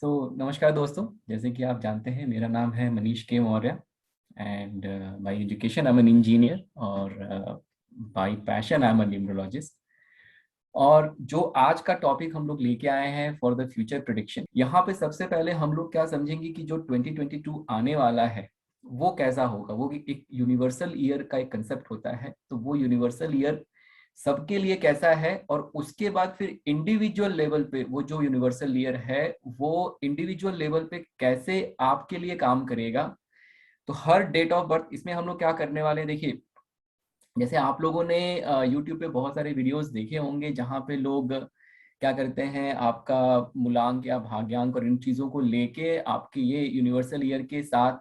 नमस्कार दोस्तों। जैसे कि आप जानते हैं, मेरा नाम है Manish K Maurya and by education I am an engineer और by passion I am a numerologist. और जो आज का टॉपिक हम लोग लेके आए हैं फॉर द फ्यूचर प्रिडिक्शन, यहाँ पे सबसे पहले हम लोग क्या समझेंगे कि जो 2022 आने वाला है वो कैसा होगा। वो एक यूनिवर्सल ईयर का एक कंसेप्ट होता है, तो वो यूनिवर्सल ईयर सबके लिए कैसा है, और उसके बाद फिर इंडिविजुअल लेवल पे वो जो यूनिवर्सल ईयर है वो इंडिविजुअल लेवल पे कैसे आपके लिए काम करेगा। तो हर डेट ऑफ बर्थ इसमें हम लोग क्या करने वाले हैं, देखिए जैसे आप लोगों ने यूट्यूब पे बहुत सारे वीडियोस देखे होंगे जहाँ पे लोग क्या करते हैं, आपका मूलांक या भाग्यांक और इन चीज़ों को लेके आपके ये यूनिवर्सल ईयर के साथ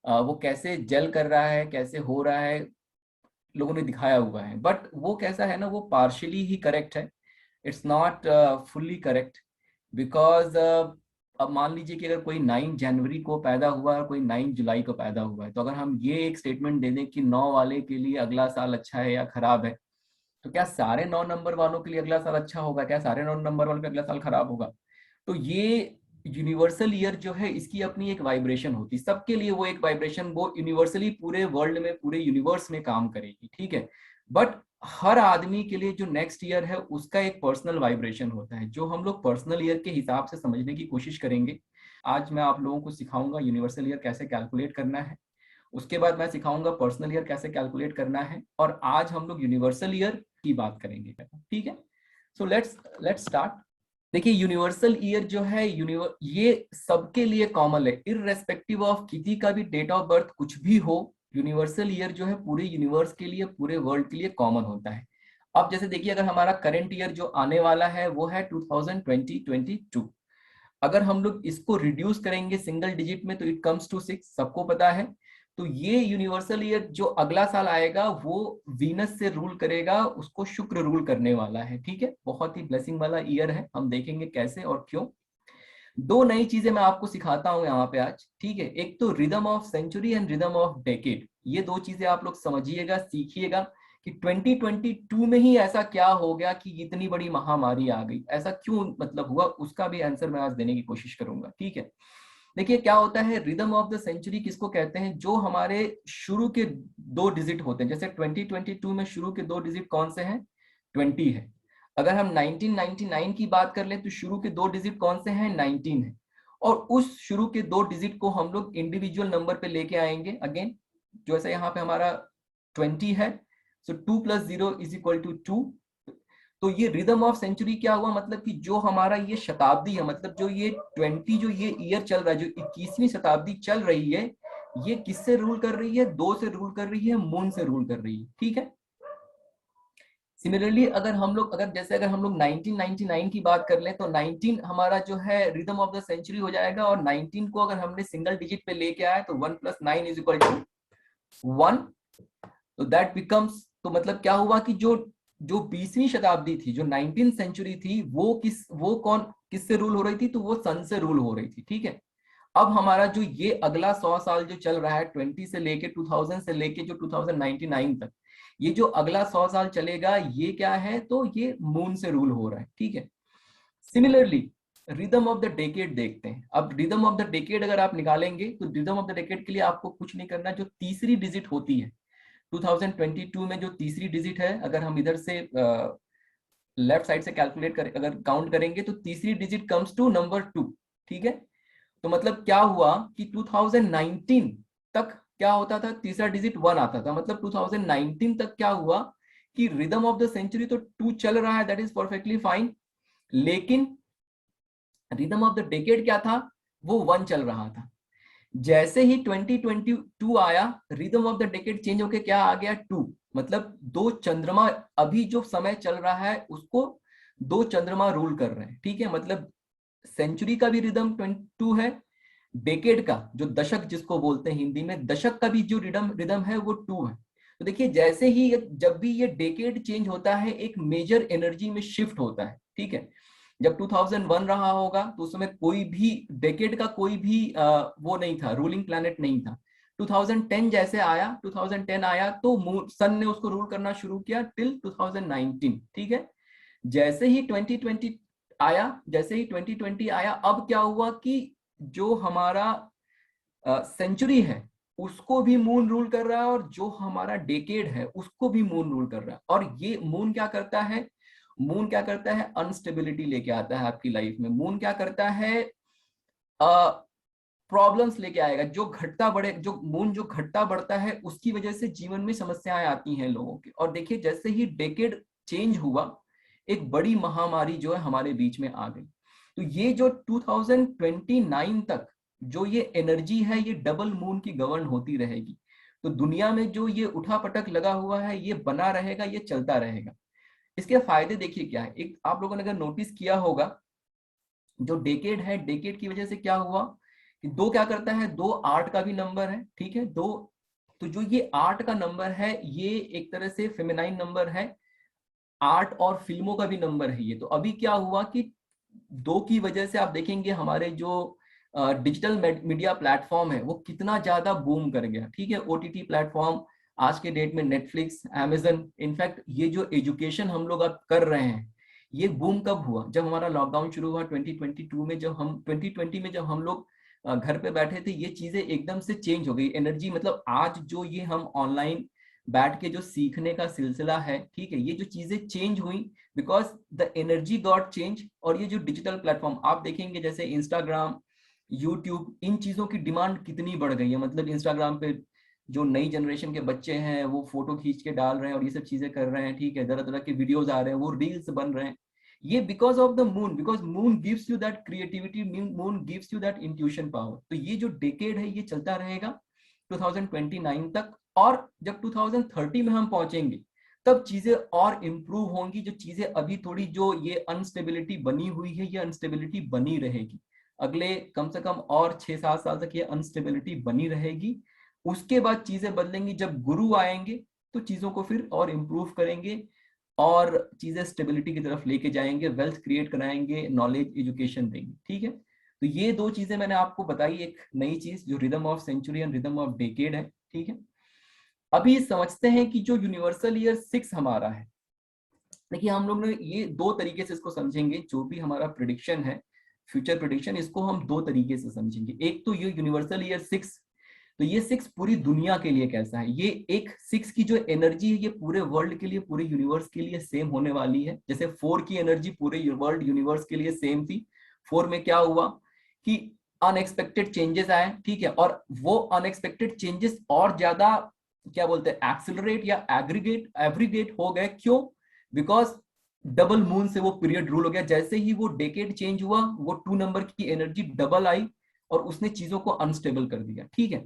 वो कैसे जेल कर रहा है, कैसे हो रहा है, लोगों ने दिखाया हुआ है। बट वो कैसा है ना, वो पार्शियली ही करेक्ट है, it's not fully correct. Because अब मान लीजिए कि अगर कोई 9 जनवरी को पैदा हुआ है और कोई 9 जुलाई को पैदा हुआ है, तो अगर हम ये एक स्टेटमेंट दे दें कि 9 वाले के लिए अगला साल अच्छा है या खराब है, तो क्या सारे 9 नंबर वालों के लिए अगला साल अच्छा होगा? क्या सारे 9 नंबर वालों के अगला साल खराब होगा? तो ये यूनिवर्सल ईयर जो है इसकी अपनी एक वाइब्रेशन होती है, सबके लिए वो एक वाइब्रेशन वो यूनिवर्सली पूरे वर्ल्ड में पूरे यूनिवर्स में काम करेगी, ठीक है। बट हर आदमी के लिए जो नेक्स्ट ईयर है उसका एक पर्सनल वाइब्रेशन होता है, जो हम लोग पर्सनल ईयर के हिसाब से समझने की कोशिश करेंगे। आज मैं आप लोगों को सिखाऊंगा यूनिवर्सल ईयर कैसे कैलकुलेट करना है, उसके बाद मैं सिखाऊंगा पर्सनल ईयर कैसे कैलकुलेट करना है, और आज हम लोग यूनिवर्सल ईयर की बात करेंगे, ठीक है। So let's let's start. देखिए यूनिवर्सल ईयर जो है ये सबके लिए कॉमन है, इररेस्पेक्टिव ऑफ किसी का भी डेट ऑफ बर्थ कुछ भी हो। यूनिवर्सल ईयर जो है पूरे यूनिवर्स के लिए पूरे वर्ल्ड के लिए कॉमन होता है। अब जैसे देखिए, अगर हमारा करंट ईयर जो आने वाला है वो है 2022, अगर हम लोग इसको रिड्यूस करेंगे सिंगल डिजिट में तो इट कम्स टू 6, सबको पता है। तो ये यूनिवर्सल ईयर जो अगला साल आएगा वो वीनस से रूल करेगा, उसको शुक्र रूल करने वाला है, ठीक है। बहुत ही ब्लेसिंग वाला ईयर है, हम देखेंगे कैसे और क्यों। दो नई चीजें मैं आपको सिखाता हूं यहाँ पे आज, ठीक है। एक तो rhythm of century and rhythm of decade, ये दो चीजें आप लोग समझिएगा, सीखिएगा कि 2022 में ही ऐसा क्या हो गया कि इतनी बड़ी महामारी आ गई, ऐसा क्यों मतलब हुआ, उसका भी आंसर मैं आज देने की कोशिश करूंगा, ठीक है। देखिए क्या होता है, रिदम ऑफ द सेंचुरी किसको कहते हैं? जो हमारे शुरू के दो डिजिट होते हैं, जैसे 2022 में शुरू के दो डिजिट कौन से हैं? 20 है। अगर हम 1999 की बात कर लें तो शुरू के दो डिजिट कौन से हैं? 19 है। और उस शुरू के दो डिजिट को हम लोग इंडिविजुअल नंबर पे लेके आएंगे अगेन, जो ऐसा यहाँ पे हमारा 20 है, सो 2 + 0 = 2। तो ये रिदम ऑफ सेंचुरी क्या हुआ, मतलब कि जो हमारा ये शताब्दी है, मतलब जो ये 20 जो ये ईयर चल रहा है, जो 21वीं शताब्दी चल रही है, ये किससे रूल कर रही है? दो से रूल कर रही है, मून से रूल कर रही है, ठीक है। सिमिलरली अगर हम लोग अगर हम लोग 1999 की बात कर लें तो 19 हमारा जो है रिदम ऑफ द सेंचुरी हो जाएगा, और 19 को अगर हमने सिंगल डिजिट पे लेके आए तो 1 + 9 = 1। तो दैट बिकम्स, तो मतलब क्या हुआ कि जो जो 20वीं शताब्दी थी, जो 19 सेंचुरी थी, वो कौन किससे रूल हो रही थी? तो वो सन से रूल हो रही थी, ठीक है। अब हमारा जो ये अगला 100 साल जो चल रहा है 20 से लेके 2000 से लेके जो 2099 तक, ये जो अगला 100 साल चलेगा ये क्या है? तो ये मून से रूल हो रहा है, ठीक है। Similarly rhythm of the decade देखते हैं। अब रिदम ऑफ द डेकेड अगर आप निकालेंगे तो रिदम ऑफ द डेकेड के लिए आपको कुछ नहीं करना, जो तीसरी डिजिट होती है 2022 में, जो तीसरी डिजिट है, अगर हम इधर से लेफ्ट साइड से कैलकुलेट करें, अगर काउंट करेंगे तो तीसरी डिजिट कम्स टू नंबर 2, ठीक है। तो मतलब क्या हुआ कि 2019 तक क्या होता था? तीसरा डिजिट 1 आता था, मतलब 2019 तक क्या हुआ कि रिदम ऑफ द सेंचुरी तो 2 चल रहा है, दैट इज परफेक्टली फाइन, लेकिन रिदम ऑफ द डेकेड क्या था? वो 1 चल रहा था। जैसे ही 2022 आया, rhythm of the decade change होके क्या आ गया? 2, मतलब दो चंद्रमा, अभी जो समय चल रहा है उसको दो चंद्रमा रूल कर रहे हैं, ठीक है। मतलब सेंचुरी का भी रिदम 22 है, डेकेड का जो दशक जिसको बोलते हैं हिंदी में, दशक का भी जो रिदम रिदम है वो 2 है। तो देखिए जैसे ही जब भी ये डेकेड चेंज होता है एक मेजर एनर्जी में शिफ्ट होता है, ठीक है। जब 2001 रहा होगा तो उस समय कोई भी डेकेड का कोई भी वो नहीं था, रूलिंग प्लैनेट नहीं था। 2010 जैसे आया, 2010 आया तो सन ने उसको रूल करना शुरू किया टिल 2019, ठीक है। जैसे ही 2020 आया, जैसे ही 2020 आया, अब क्या हुआ कि जो हमारा सेंचुरी है उसको भी मून रूल कर रहा है, और जो हमारा डेकेड है उसको भी मून रूल कर रहा है। और ये मून क्या करता है, मून क्या करता है, अनस्टेबिलिटी लेके आता है आपकी लाइफ में। मून क्या करता है, प्रॉब्लम्स लेके आएगा। जो मून जो घटता बढ़ता है उसकी वजह से जीवन में समस्याएं आती हैं लोगों के। और देखिए जैसे ही डेकेड चेंज हुआ, एक बड़ी महामारी जो है हमारे बीच में आ गई। तो ये जो 2029 तक जो ये एनर्जी है, ये डबल मून की गवर्न होती रहेगी। तो दुनिया में जो ये उठापटक लगा हुआ है ये बना रहेगा, ये चलता रहेगा। इसके फायदे देखिए क्या है। एक आप लोगों ने अगर नोटिस किया होगा, जो डेकेड है, डेकेड की वजह से क्या हुआ कि दो क्या करता है, दो आर्ट का भी नंबर है, ठीक है, दो। तो जो ये आर्ट का नंबर है ये एक तरह से फेमिनाइन नंबर है, आर्ट और फिल्मों का भी नंबर है ये। तो अभी क्या हुआ कि दो की वजह से आप देखेंगे हमारे जो डिजिटल मीडिया प्लेटफॉर्म है वो कितना ज्यादा बूम कर गया, ठीक है। ओटीटी प्लेटफॉर्म आज के डेट में नेटफ्लिक्स, अमेजन, इनफैक्ट ये जो एजुकेशन हम लोग अब कर रहे हैं, ये बूम कब हुआ, जब हमारा लॉकडाउन शुरू हुआ 2022 में, जब हम 2020 में जब हम लोग घर पे बैठे थे, ये चीजें एकदम से चेंज हो गई। एनर्जी मतलब आज जो ये हम ऑनलाइन बैठ के जो सीखने का सिलसिला है, ठीक है, ये जो चीजें चेंज हुई because the energy got change. और ये जो डिजिटल प्लेटफॉर्म आप देखेंगे जैसे इंस्टाग्राम, यूट्यूब, इन चीजों की डिमांड कितनी बढ़ गई है। मतलब इंस्टाग्राम पे जो नई जनरेशन के बच्चे हैं वो फोटो खींच के डाल रहे हैं और ये सब चीजें कर रहे हैं, ठीक है, तरह तरह के वीडियोस आ रहे हैं, वो रील्स बन रहे हैं। ये because of the moon, because moon gives you that creativity, moon gives you that intuition power. तो ये जो डेकेड है ये चलता रहेगा 2029 तक। और जब 2030 में हम पहुंचेंगे तब चीजें और इंप्रूव होंगी। जो चीजें अभी थोड़ी जो ये अनस्टेबिलिटी बनी हुई है, ये अनस्टेबिलिटी बनी रहेगी अगले कम से कम और 6-7 साल तक, ये अनस्टेबिलिटी बनी रहेगी। उसके बाद चीजें बदलेंगी, जब गुरु आएंगे तो चीजों को फिर और इम्प्रूव करेंगे और चीजें स्टेबिलिटी की तरफ लेके जाएंगे, वेल्थ क्रिएट कराएंगे, नॉलेज एजुकेशन देंगे, ठीक है। तो ये दो चीजें मैंने आपको बताई, एक नई चीज जो rhythm of century and rhythm of decade है, ठीक है। अभी समझते हैं कि जो यूनिवर्सल ईयर 6 हमारा है, देखिए हम लोग ने ये दो तरीके से इसको समझेंगे। जो भी हमारा प्रिडिक्शन है, फ्यूचर प्रिडिक्शन, इसको हम दो तरीके से समझेंगे। एक तो ये यूनिवर्सल ईयर 6, तो ये 6 पूरी दुनिया के लिए कैसा है। ये एक 6 की जो एनर्जी है ये पूरे वर्ल्ड के लिए, पूरे यूनिवर्स के लिए सेम होने वाली है। जैसे 4 की एनर्जी पूरे वर्ल्ड यूनिवर्स के लिए सेम थी। 4 में क्या हुआ कि अनएक्सपेक्टेड चेंजेस आए, ठीक है, और वो अनएक्सपेक्टेड चेंजेस और ज्यादा क्या बोलते हैं, एक्सिलरेट या एग्रीगेट हो गए। क्यों? बिकॉज डबल मून से वो पीरियड रूल हो गया। जैसे ही वो डेकेड चेंज हुआ, वो 2 नंबर की एनर्जी डबल आई और उसने चीजों को अनस्टेबल कर दिया, ठीक है।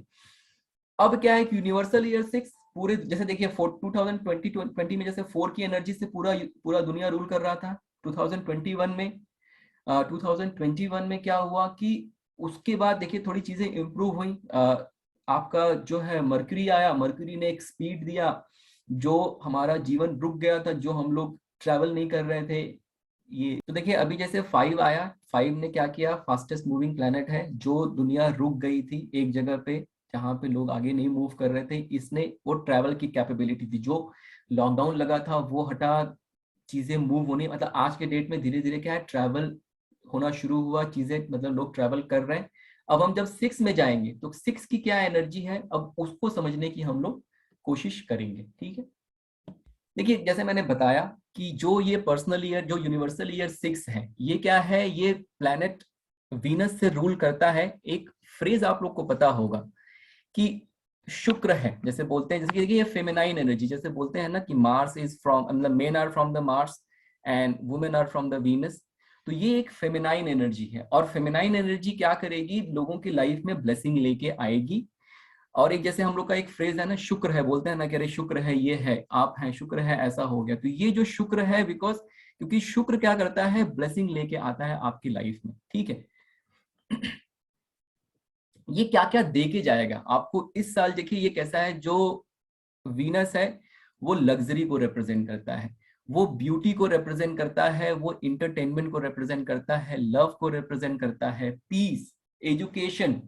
अब क्या है कि यूनिवर्सल ईयर 6 पूरे, जैसे देखिए 2020 में जैसे 4 की एनर्जी से पूरा पूरा दुनिया रूल कर रहा था। 2021 में 2021 में क्या हुआ कि उसके बाद देखिए थोड़ी चीजें इंप्रूव हुई। आपका जो है मरकरी आया, मरकरी ने एक स्पीड दिया, जो हमारा जीवन रुक गया था, जो हम लोग ट्रैवल नहीं कर रहे थे। ये तो देखिए अभी जैसे 5 आया, 5 ने क्या किया, फास्टेस्ट मूविंग प्लेनेट है। जो दुनिया रुक गई थी एक जगह पे, जहाँ पे लोग आगे नहीं मूव कर रहे थे, इसने वो ट्रैवल की कैपेबिलिटी थी। जो लॉकडाउन लगा था वो हटा, चीजें मूव होने, मतलब आज के डेट में धीरे धीरे क्या है, ट्रैवल होना शुरू हुआ, चीजें मतलब लोग ट्रैवल कर रहे हैं। अब हम जब 6 में जाएंगे तो 6 की क्या एनर्जी है, अब उसको समझने की हम लोग कोशिश करेंगे, ठीक है। देखिए जैसे मैंने बताया कि जो ये पर्सनल ईयर, जो यूनिवर्सल ईयर 6 है, ये क्या है, ये प्लैनेट वीनस से रूल करता है। एक फ्रेज आप लोग को पता होगा कि शुक्र है, जैसे बोलते हैं, जैसे कि देखिए ये फेमिनाइन एनर्जी, जैसे बोलते हैं ना कि मार्स इज फ्रॉम, मतलब men are from the Mars and women are from the Venus. तो ये एक फेमिनाइन एनर्जी है, और फेमिनाइन एनर्जी क्या करेगी, लोगों की लाइफ में ब्लेसिंग लेके आएगी। और एक जैसे हम लोग का एक फ्रेज है ना, शुक्र है, बोलते हैं ना कि अरे शुक्र है, ये है, आप हैं, शुक्र है, ऐसा हो गया। तो ये जो शुक्र है, बिकॉज क्योंकि शुक्र क्या करता है, ब्लेसिंग लेके आता है आपकी लाइफ में, ठीक है। ये क्या क्या दे के जाएगा आपको इस साल, देखिए ये कैसा है। जो वीनस है वो लग्जरी को रिप्रेजेंट करता है, वो ब्यूटी को रिप्रेजेंट करता है, वो इंटरटेनमेंट को रिप्रेजेंट करता है, लव को रिप्रेजेंट करता है, पीस, एजुकेशन,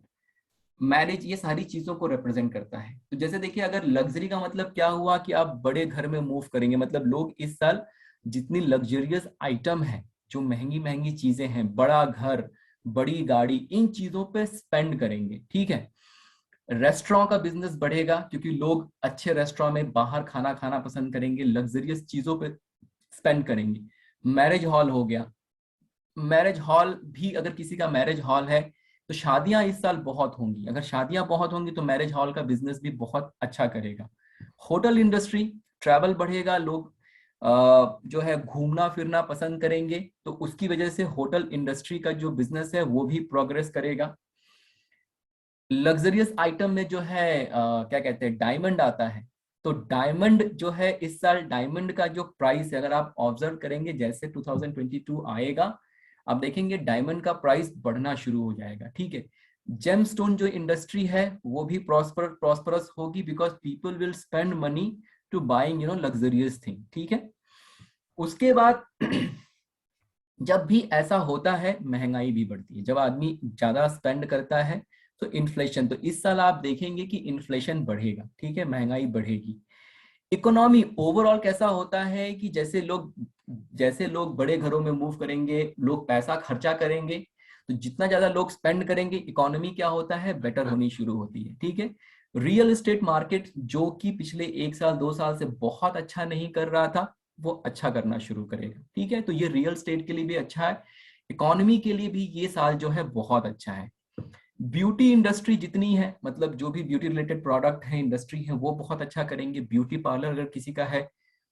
मैरिज, ये सारी चीजों को रिप्रेजेंट करता है। तो जैसे देखिए अगर लग्जरी का मतलब क्या हुआ कि आप बड़े घर में मूव करेंगे, मतलब लोग इस साल जितनी लग्जरियस आइटम है जो महंगी महंगी चीजें हैं, बड़ा घर, बड़ी गाड़ी, इन चीजों पे स्पेंड करेंगे, ठीक है। रेस्टोरेंट का बिजनेस बढ़ेगा क्योंकि लोग अच्छे रेस्टोरेंट में बाहर खाना खाना पसंद करेंगे, लग्जरियस चीजों पे स्पेंड करेंगे। मैरिज हॉल हो गया, मैरिज हॉल भी, अगर किसी का मैरिज हॉल है तो शादियां इस साल बहुत होंगी, अगर शादियां बहुत होंगी तो मैरिज हॉल का बिजनेस भी बहुत अच्छा करेगा। होटल इंडस्ट्री, ट्रैवल बढ़ेगा, लोग जो है घूमना फिरना पसंद करेंगे, तो उसकी वजह से होटल इंडस्ट्री का जो बिजनेस है वो भी प्रोग्रेस करेगा। लग्जरियस आइटम में जो है क्या कहते हैं, डायमंड आता है, तो डायमंड जो है इस साल डायमंड का जो प्राइस है, अगर आप ऑब्जर्व करेंगे जैसे 2022 आएगा, आप देखेंगे डायमंड का प्राइस बढ़ना शुरू हो जाएगा, ठीक है। जेमस्टोन जो इंडस्ट्री है वो भी प्रॉस्परस होगी, because people will spend money to buying luxurious thing, ठीक है। उसके बाद जब भी ऐसा होता है महंगाई भी बढ़ती है, जब आदमी ज्यादा स्पेंड करता है तो इन्फ्लेशन, तो इस साल आप देखेंगे कि इन्फ्लेशन बढ़ेगा, ठीक है, महंगाई बढ़ेगी। इकोनॉमी ओवरऑल कैसा होता है कि जैसे लोग बड़े घरों में मूव करेंगे, लोग पैसा खर्चा करेंगे, तो जितना ज्यादा लोग स्पेंड करेंगे, इकोनॉमी क्या होता है, बेटर होनी शुरू होती है, ठीक है। रियल एस्टेट मार्केट जो कि पिछले 1 साल 2 साल से बहुत अच्छा नहीं कर रहा था, वो अच्छा करना शुरू करेगा, ठीक है। तो ये रियल एस्टेट के लिए भी अच्छा है, इकोनॉमी के लिए भी ये साल जो है बहुत अच्छा है। ब्यूटी इंडस्ट्री जितनी है, मतलब जो भी ब्यूटी रिलेटेड प्रोडक्ट है, इंडस्ट्री है, वो बहुत अच्छा करेंगे। ब्यूटी पार्लर अगर किसी का है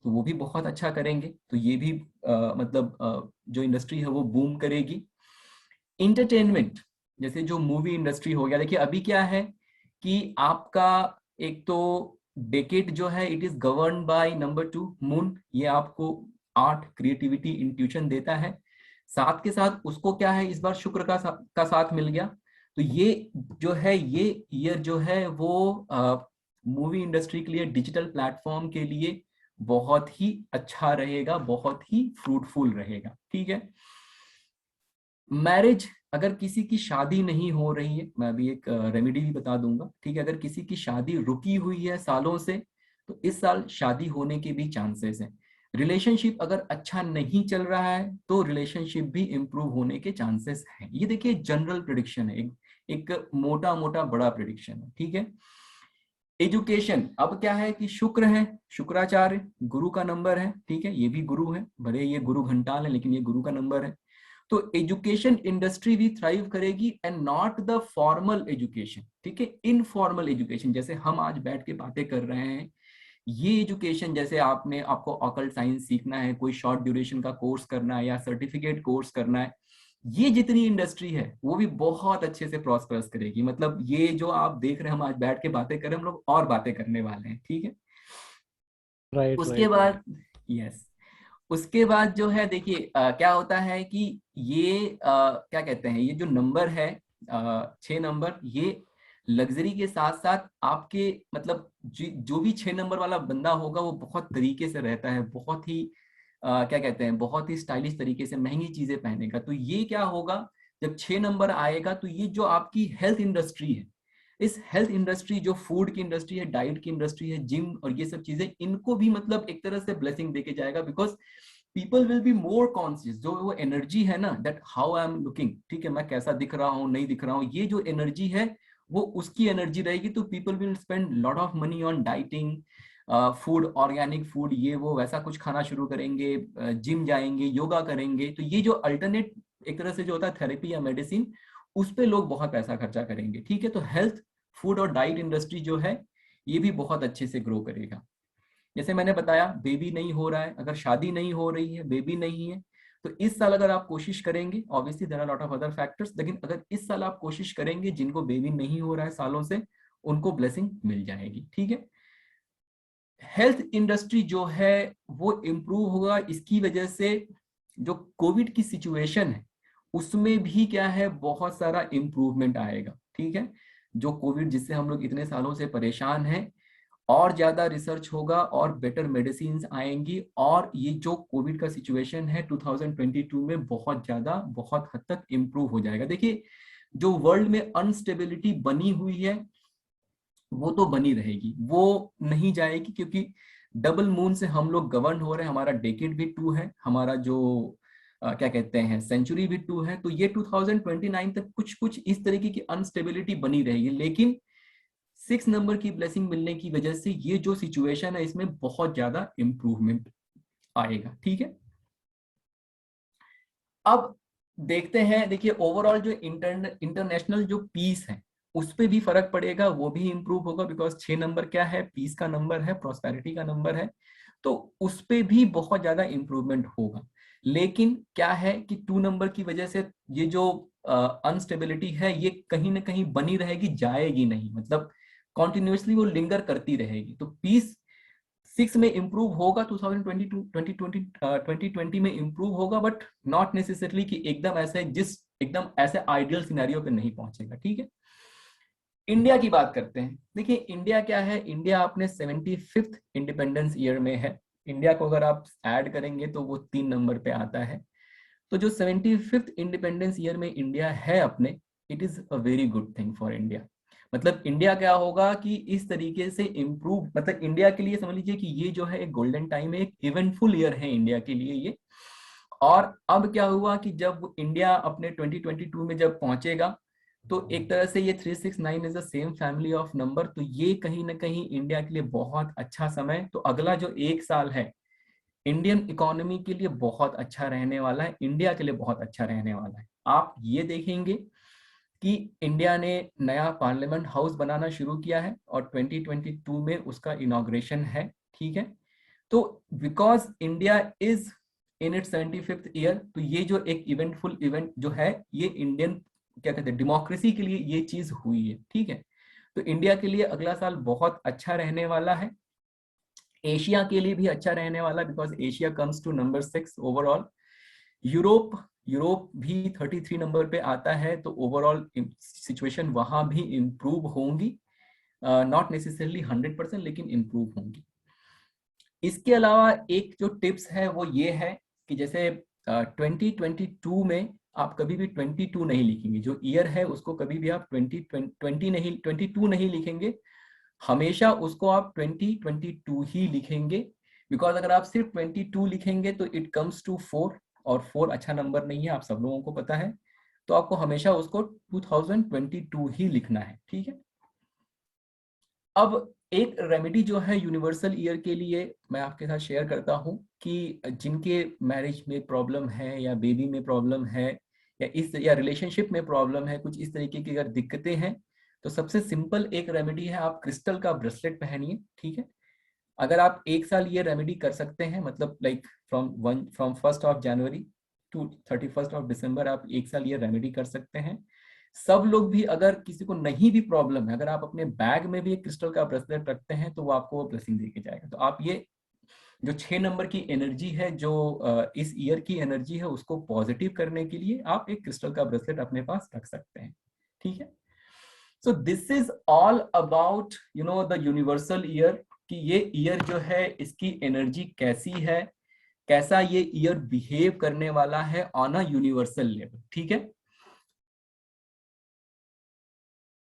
तो वो भी बहुत अच्छा करेंगे, तो ये भी जो इंडस्ट्री है वो बूम करेगी। इंटरटेनमेंट, जैसे जो मूवी इंडस्ट्री हो गया, देखिए अभी क्या है कि आपका एक तो डेकेड जो है it is govern by number 2 moon, ये आपको आर्ट, क्रिएटिविटी, इंट्यूशन देता है। साथ के साथ उसको क्या है, इस बार शुक्र का साथ मिल गया, तो ये जो है, ये ईयर जो है वो मूवी इंडस्ट्री के लिए, डिजिटल प्लेटफॉर्म के लिए बहुत ही अच्छा रहेगा, बहुत ही फ्रूटफुल रहेगा, ठीक है। मैरिज, अगर किसी की शादी नहीं हो रही है, मैं अभी एक रेमेडी भी बता दूंगा, ठीक है। अगर किसी की शादी रुकी हुई है सालों से, तो इस साल शादी होने के भी चांसेस हैं। रिलेशनशिप अगर अच्छा नहीं चल रहा है तो रिलेशनशिप भी इंप्रूव होने के चांसेस हैं। ये देखिए जनरल प्रिडिक्शन है, एक मोटा मोटा बड़ा प्रिडिक्शन है, ठीक है। एजुकेशन, अब क्या है कि शुक्र है, शुक्राचार्य गुरु का नंबर है, ठीक है, ये भी गुरु है, भले ये गुरु घंटाल है लेकिन ये गुरु का नंबर है। तो एजुकेशन इंडस्ट्री भी थ्राइव करेगी, and not the formal education, ठीक है, इनफॉर्मल एजुकेशन, जैसे हम आज बैठ के बातें कर रहे हैं, ये एजुकेशन, जैसे आपको ऑकल्ट साइंस सीखना है, कोई शॉर्ट ड्यूरेशन का कोर्स करना है या सर्टिफिकेट कोर्स करना है, ये जितनी इंडस्ट्री है वो भी बहुत अच्छे से प्रॉस्परस करेगी। मतलब ये जो आप देख रहे हैं, हम आज बैठ के बातें कर रहे हैं, हम लोग और बातें करने वाले हैं, ठीक है। राइट उसके राइट राइट। बाद, यस, उसके बाद जो है देखिए क्या होता है कि ये क्या कहते हैं, ये जो नंबर है 6 नंबर, ये लग्जरी के साथ साथ आपके, मतलब जो भी 6 नंबर वाला बंदा होगा वो बहुत तरीके से रहता है, बहुत ही क्या कहते हैं, बहुत ही स्टाइलिश तरीके से महंगी चीजें पहनेगा। तो ये क्या होगा, जब 6 नंबर आएगा तो ये जो आपकी हेल्थ इंडस्ट्री है, इस हेल्थ इंडस्ट्री, जो फूड की इंडस्ट्री है, डाइट की इंडस्ट्री है, जिम और ये सब चीजें, इनको भी मतलब एक तरह से ब्लेसिंग देके जाएगा, because people will be more conscious, जो वो एनर्जी है ना, that how I am looking, ठीक है, मैं कैसा दिख रहा हूँ नहीं दिख रहा हूँ, ये जो एनर्जी है वो उसकी एनर्जी रहेगी। तो people will spend lot of money on dieting, food, organic food, ये वो वैसा कुछ खाना शुरू करेंगे, जिम जाएंगे, योगा करेंगे। तो ये जो अल्टरनेट एक तरह से जो होता है थेरेपी या मेडिसिन, उस पे लोग बहुत पैसा खर्चा करेंगे, ठीक है। तो हेल्थ, फूड और डाइट इंडस्ट्री जो है ये भी बहुत अच्छे से ग्रो करेगा। जैसे मैंने बताया, बेबी नहीं हो रहा है, अगर शादी नहीं हो रही है, बेबी नहीं है, तो इस साल अगर आप कोशिश करेंगे, obviously there are lot of other factors, लेकिन अगर इस साल आप कोशिश करेंगे, जिनको बेबी नहीं हो रहा है सालों से, उनको ब्लेसिंग मिल जाएगी, ठीक है। हेल्थ इंडस्ट्री जो है वो इम्प्रूव होगा, इसकी वजह से जो कोविड की सिचुएशन है उसमें भी क्या है, बहुत सारा इम्प्रूवमेंट आएगा, ठीक है। जो कोविड जिससे हम लोग इतने सालों से परेशान हैं, और ज्यादा रिसर्च होगा और बेटर मेडिसिन आएंगी, और ये जो कोविड का सिचुएशन है 2022 में बहुत ज्यादा, बहुत हद तक इम्प्रूव हो जाएगा। देखिए जो वर्ल्ड में अनस्टेबिलिटी बनी हुई है वो तो बनी रहेगी, वो नहीं जाएगी, क्योंकि डबल मून से हम लोग गवर्न हो रहे हैं, हमारा डेकेड भी 2 है, हमारा जो क्या कहते हैं सेंचुरी भी 2 है, तो ये 2029 तक कुछ कुछ इस तरीके की अनस्टेबिलिटी बनी रहेगी। लेकिन 6 नंबर की ब्लेसिंग मिलने की वजह से ये जो सिचुएशन है इसमें बहुत ज्यादा इंप्रूवमेंट आएगा। ठीक है, अब देखते हैं, देखिए ओवरऑल जो इंटरनेशनल जो पीस है उस पर भी फर्क पड़ेगा, वो भी इंप्रूव होगा, बिकॉज 6 नंबर क्या है, पीस का नंबर है, प्रॉस्पेरिटी का नंबर है, तो उस पर भी बहुत ज्यादा इंप्रूवमेंट होगा। लेकिन क्या है कि 2 नंबर की वजह से ये जो अनस्टेबिलिटी है ये कहीं ना कहीं बनी रहेगी, जाएगी नहीं, मतलब कॉन्टिन्यूसली वो लिंगर करती रहेगी। तो पीस 6 में इंप्रूव होगा, 2020 में इंप्रूव होगा, बट नॉट नेसेसरली कि एकदम ऐसे एकदम ऐसे आइडियल सिनेरियो पे नहीं पहुंचेगा। ठीक है, इंडिया की बात करते हैं। देखिए इंडिया क्या है, इंडिया अपने 75th इंडिपेंडेंस ईयर में है। इंडिया को अगर आप ऐड करेंगे तो वो 3 नंबर पे आता है। तो जो 75th इंडिपेंडेंस ईयर में इंडिया है अपने, it is a very good thing for India. मतलब इंडिया क्या होगा कि इस तरीके से इम्प्रूव, मतलब इंडिया के लिए समझ लीजिए कि ये जो है एक गोल्डन टाइम है, एक इवेंटफुल ईयर है इंडिया के लिए ये। और अब क्या हुआ कि जब इंडिया अपने 2022 में जब पहुंचेगा, तो एक तरह से ये 369 is the same family of number, तो ये कहीं ना कहीं इंडिया के लिए बहुत अच्छा समय, तो अगला जो 1 साल है इंडियन इकोनॉमी के लिए बहुत अच्छा रहने वाला है, इंडिया के लिए बहुत अच्छा रहने वाला है। आप ये देखेंगे कि इंडिया ने नया पार्लियामेंट हाउस बनाना शुरू किया है और 2022 में उसका इनॉग्रेशन है। ठीक है, तो because India is in its 75th year, तो ये जो एक इवेंटफुल इवेंट जो है ये इंडियन क्या कहते हैं डेमोक्रेसी के लिए ये चीज हुई है। ठीक है, तो इंडिया के लिए अगला साल बहुत अच्छा रहने वाला है, एशिया के लिए भी अच्छा रहने वाला, because Asia comes to number 6 overall. Europe Europe भी 33 नंबर पे आता है, तो ओवरऑल सिचुएशन वहां भी इंप्रूव होंगी, नॉट नेसेसरली 100%, लेकिन इंप्रूव होंगी। इसके अलावा एक जो टिप्स है वो ये है कि जैसे 2022 में आप कभी भी 22 नहीं लिखेंगे, जो ईयर है उसको कभी भी आप 22 नहीं लिखेंगे, हमेशा उसको आप 2022 ही लिखेंगे। बिकॉज अगर आप सिर्फ 22 लिखेंगे तो इट कम्स टू 4, और 4 अच्छा नंबर नहीं है, आप सब लोगों को पता है, तो आपको हमेशा उसको 2022 ही लिखना है। ठीक है, अब एक रेमेडी जो है यूनिवर्सल ईयर के लिए मैं आपके साथ शेयर करता हूं कि जिनके मैरिज में प्रॉब्लम है या बेबी में प्रॉब्लम है या रिलेशनशिप में प्रॉब्लम है, कुछ इस तरीके की अगर दिक्कतें हैं, तो सबसे सिंपल एक रेमेडी है, आप क्रिस्टल का ब्रेसलेट पहनिए। ठीक है, अगर आप 1 साल ये रेमेडी कर सकते हैं, मतलब like from 1st of January to 31st of December आप 1 साल ये रेमेडी कर सकते हैं। सब लोग भी, अगर किसी को नहीं भी प्रॉब्लम है, अगर आप अपने बैग में भी एक क्रिस्टल का ब्रेसलेट रखते हैं तो वो आपको वो ब्लेसिंग देके जाएगा। तो आप ये जो 6 नंबर की एनर्जी है, जो इस ईयर की एनर्जी है, उसको पॉजिटिव करने के लिए आप एक क्रिस्टल का ब्रेसलेट अपने पास रख सकते हैं। ठीक है, so this is all about the universal year, कि ये ईयर जो है इसकी एनर्जी कैसी है, कैसा ये ईयर बिहेव करने वाला है ऑन अ यूनिवर्सल लेवल। ठीक है,